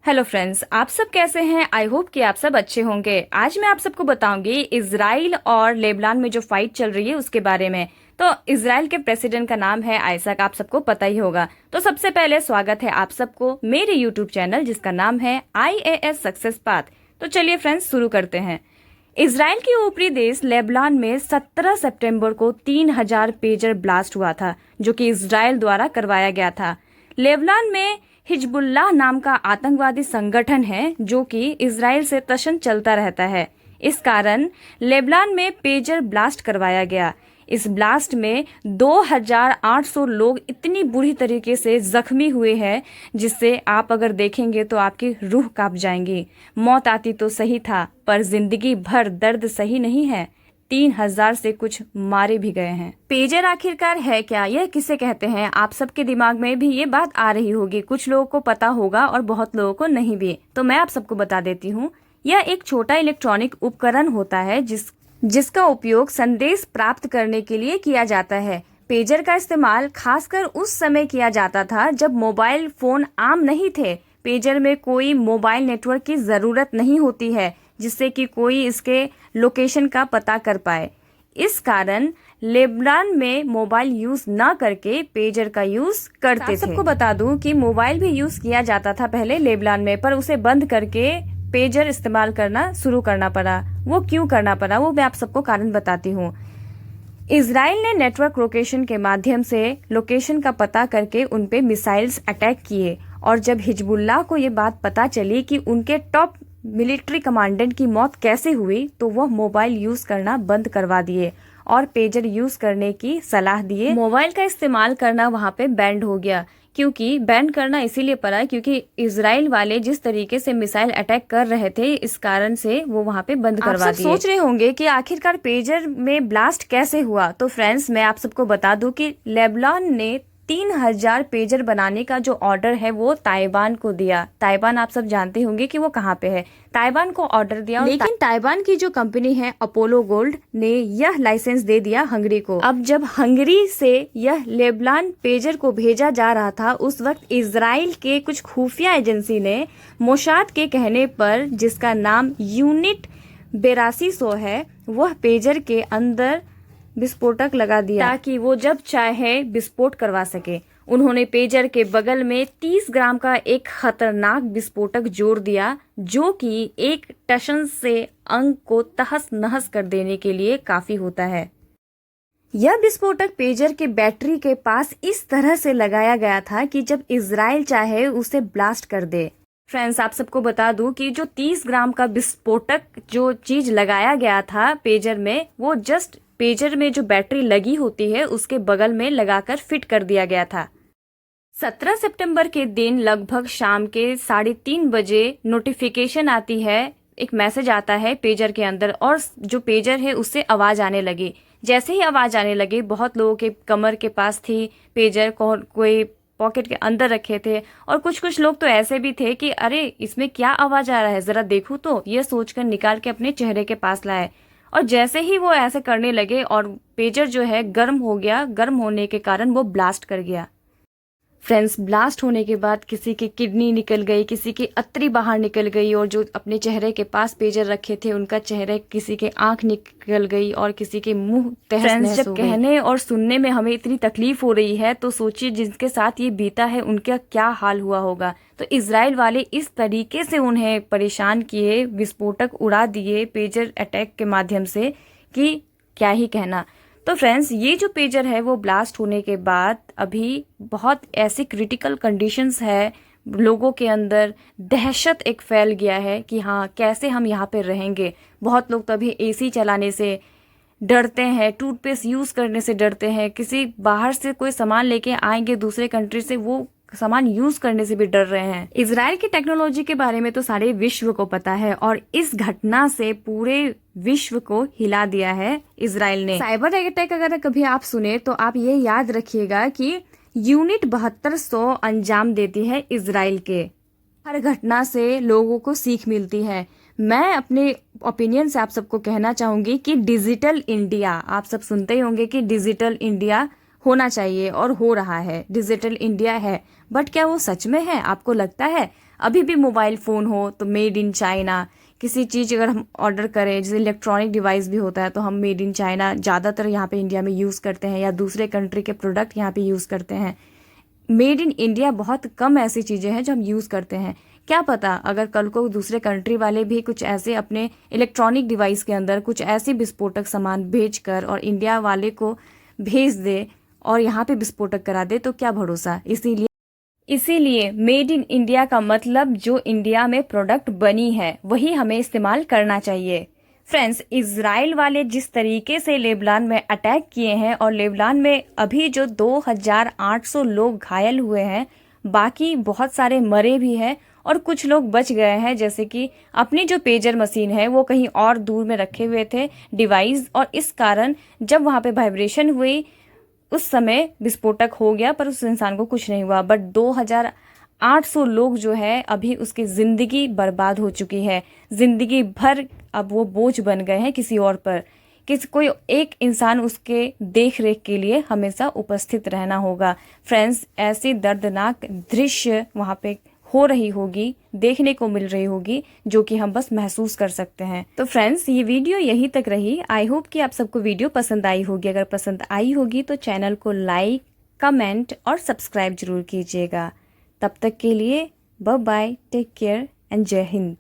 Hello friends, आप सब कैसे हैं। आई होप कि आप सब अच्छे होंगे। आज मैं आप सबको बताऊंगी इजराइल और लेबनान में जो फाइट चल रही है उसके बारे में। तो इजराइल के प्रेसिडेंट का नाम है आइजक, आप सबको पता ही होगा। तो सबसे पहले स्वागत है आप सबको मेरे यूट्यूब चैनल जिसका नाम है IAS सक्सेस पाथ। तो चलिए फ्रेंड्स शुरू करते हैं। इजराइल के ऊपरी देश लेबनान में 17 सितंबर को 3000 पेजर ब्लास्ट हुआ था, जो कि इजराइल द्वारा करवाया गया था। लेबनान में हिजबुल्लाह नाम का आतंकवादी संगठन है जो कि इजराइल से तशन चलता रहता है। इस कारण लेबनान में पेजर ब्लास्ट करवाया गया। इस ब्लास्ट में 2800 लोग इतनी बुरी तरीके से जख्मी हुए हैं जिससे आप अगर देखेंगे तो आपकी रूह कांप जाएंगी। मौत आती तो सही था, पर जिंदगी भर दर्द सही नहीं है। 3000 से कुछ मारे भी गए हैं। पेजर आखिरकार है क्या, यह किसे कहते हैं? आप सबके दिमाग में भी ये बात आ रही होगी। कुछ लोगों को पता होगा और बहुत लोगों को नहीं भी। तो मैं आप सबको बता देती हूँ। यह एक छोटा इलेक्ट्रॉनिक उपकरण होता है जिसका उपयोग संदेश प्राप्त करने के लिए किया जाता है। पेजर का इस्तेमाल खासकर उस समय किया जाता था जब मोबाइल फोन आम नहीं थे। पेजर में कोई मोबाइल नेटवर्क की जरूरत नहीं होती है जिससे कि कोई इसके लोकेशन का पता कर पाए। इस कारण लेबनान में मोबाइल यूज न करके पेजर का यूज करते थे। सबको बता दूं कि मोबाइल भी यूज किया जाता था पहले लेबनान में, पर उसे बंद करके पेजर इस्तेमाल करना शुरू करना पड़ा। वो क्यों करना पड़ा वो मैं आप सबको कारण बताती हूँ। इजराइल ने नेटवर्क लोकेशन के माध्यम से लोकेशन का पता करके उनपे मिसाइल्स अटैक किए, और जब हिजबुल्लाह को ये बात पता चली कि उनके टॉप मिलिट्री कमांडेंट की मौत कैसे हुई, तो वह मोबाइल यूज करना बंद करवा दिए और पेजर यूज करने की सलाह दिए। मोबाइल का इस्तेमाल करना वहां पे बैंड हो गया। क्योंकि बैंड करना इसीलिए पड़ा क्योंकि इजराइल वाले जिस तरीके से मिसाइल अटैक कर रहे थे, इस कारण से वो वहां पे बंद करवा दिए। सोच रहे होंगे कि आखिरकार पेजर में ब्लास्ट कैसे हुआ। तो फ्रेंड्स, मैं आप सबको बता दूं कि लेबनान ने 3000 पेजर बनाने का जो ऑर्डर है वो ताइवान को दिया। ताइवान आप सब जानते होंगे कि वो कहाँ पे है। ताइवान को ऑर्डर दिया, लेकिन ताइवान की जो कंपनी है अपोलो गोल्ड ने यह लाइसेंस दे दिया हंगरी को। अब जब हंगरी से यह लेबनान पेजर को भेजा जा रहा था, उस वक्त इजराइल के कुछ खुफिया एजेंसी ने मोसाद के कहने पर, जिसका नाम यूनिट 8200 है, वह पेजर के अंदर विस्फोटक लगा दिया ताकि वो जब चाहे विस्फोट करवा सके। उन्होंने पेजर के बगल में 30 ग्राम का एक खतरनाक विस्फोटक जोड़ दिया, जो कि एक टशन से अंग को तहस नहस कर देने के लिए काफी होता है। यह विस्फोटक पेजर के बैटरी के पास इस तरह से लगाया गया था कि जब इजराइल चाहे उसे ब्लास्ट कर दे। फ्रेंड्स, आप सबको बता दूं कि जो 30 ग्राम का विस्फोटक जो चीज लगाया गया था पेजर में, वो जस्ट पेजर में जो बैटरी लगी होती है उसके बगल में लगाकर फिट कर दिया गया था। 17 सितंबर के दिन लगभग शाम के 3:30 बजे नोटिफिकेशन आती है, एक मैसेज आता है पेजर के अंदर, और जो पेजर है उससे आवाज आने लगी। जैसे ही आवाज आने लगी, बहुत लोगों के कमर के पास थी पेजर, कोई पॉकेट के अंदर रखे थे, और कुछ लोग तो ऐसे भी थे कि अरे इसमें क्या आवाज आ रहा है, जरा देखूं तो, ये सोचकर निकाल के अपने चेहरे के पास लाए। और जैसे ही वो ऐसे करने लगे और पेजर जो है गर्म हो गया, गर्म होने के कारण वो ब्लास्ट कर गया। फ्रेंड्स, ब्लास्ट होने के बाद किसी की किडनी निकल गई, किसी की अतरी बाहर निकल गई, और जो अपने चेहरे के पास पेजर रखे थे उनका चेहरे, किसी के आंख निकल गई और किसी के मुंह तहस नहस हो गई। जब कहने और सुनने में हमें इतनी तकलीफ हो रही है, तो सोचिए जिनके साथ ये बीता है उनका क्या हाल हुआ होगा। तो इजराइल वाले इस तरीके से उन्हें परेशान किए, विस्फोटक उड़ा दिए पेजर अटैक के माध्यम से, कि क्या ही कहना। तो फ्रेंड्स, ये जो पेजर है वो ब्लास्ट होने के बाद अभी बहुत ऐसी क्रिटिकल कंडीशंस है, लोगों के अंदर दहशत एक फैल गया है कि हाँ कैसे हम यहाँ पे रहेंगे। बहुत लोग तो अभी AC चलाने से डरते हैं, टूथपेस्ट यूज करने से डरते हैं, किसी बाहर से कोई सामान लेके आएंगे दूसरे कंट्री से, वो सामान यूज करने से भी डर रहे हैं। इजराइल की टेक्नोलॉजी के बारे में तो सारे विश्व को पता है, और इस घटना से पूरे विश्व को हिला दिया है इजराइल ने। साइबर अटैक अगर कभी आप सुने तो आप ये याद रखिएगा कि यूनिट 7200 अंजाम देती है इजराइल के। हर घटना से लोगों को सीख मिलती है। मैं अपने ओपिनियन से आप सबको कहना चाहूंगी कि डिजिटल इंडिया, आप सब सुनते ही होंगे कि डिजिटल इंडिया होना चाहिए, और हो रहा है, डिजिटल इंडिया है, बट क्या वो सच में है? आपको लगता है? अभी भी मोबाइल फ़ोन हो तो मेड इन चाइना, किसी चीज़ अगर हम ऑर्डर करें जैसे इलेक्ट्रॉनिक डिवाइस भी होता है तो हम मेड इन चाइना ज़्यादातर यहाँ पे इंडिया में यूज़ करते हैं, या दूसरे कंट्री के प्रोडक्ट यहाँ पे यूज़ करते हैं। मेड इन इंडिया बहुत कम ऐसी चीज़ें हैं जो हम यूज़ करते हैं। क्या पता अगर कल को दूसरे कंट्री वाले भी कुछ ऐसे अपने इलेक्ट्रॉनिक डिवाइस के अंदर कुछ ऐसी विस्फोटक सामान भेज कर और इंडिया वाले को भेज दे और यहाँ पे विस्फोटक करा दे, तो क्या भरोसा। इसीलिए मेड इन इंडिया का मतलब जो इंडिया में प्रोडक्ट बनी है वही हमें इस्तेमाल करना चाहिए। फ्रेंड्स, इजराइल वाले जिस तरीके से लेबनान में अटैक किए हैं और लेबनान में अभी जो 2800 लोग घायल हुए हैं, बाकी बहुत सारे मरे भी हैं और कुछ लोग बच गए हैं, जैसे कि अपनी जो पेजर मशीन है वो कहीं और दूर में रखे हुए थे डिवाइस, और इस कारण जब वहाँ पे वाइब्रेशन हुई उस समय विस्फोटक हो गया पर उस इंसान को कुछ नहीं हुआ। बट 2800 लोग जो है अभी उसकी ज़िंदगी बर्बाद हो चुकी है, ज़िंदगी भर अब वो बोझ बन गए हैं किसी और पर। कोई एक इंसान उसके देख रेख के लिए हमेशा उपस्थित रहना होगा। फ्रेंड्स, ऐसी दर्दनाक दृश्य वहाँ पे हो रही होगी, देखने को मिल रही होगी, जो कि हम बस महसूस कर सकते हैं। तो फ्रेंड्स, ये वीडियो यहीं तक रही। आई होप कि आप सबको वीडियो पसंद आई होगी। अगर पसंद आई होगी तो चैनल को लाइक, कमेंट और सब्सक्राइब जरूर कीजिएगा। तब तक के लिए bye bye, take care and जय हिंद।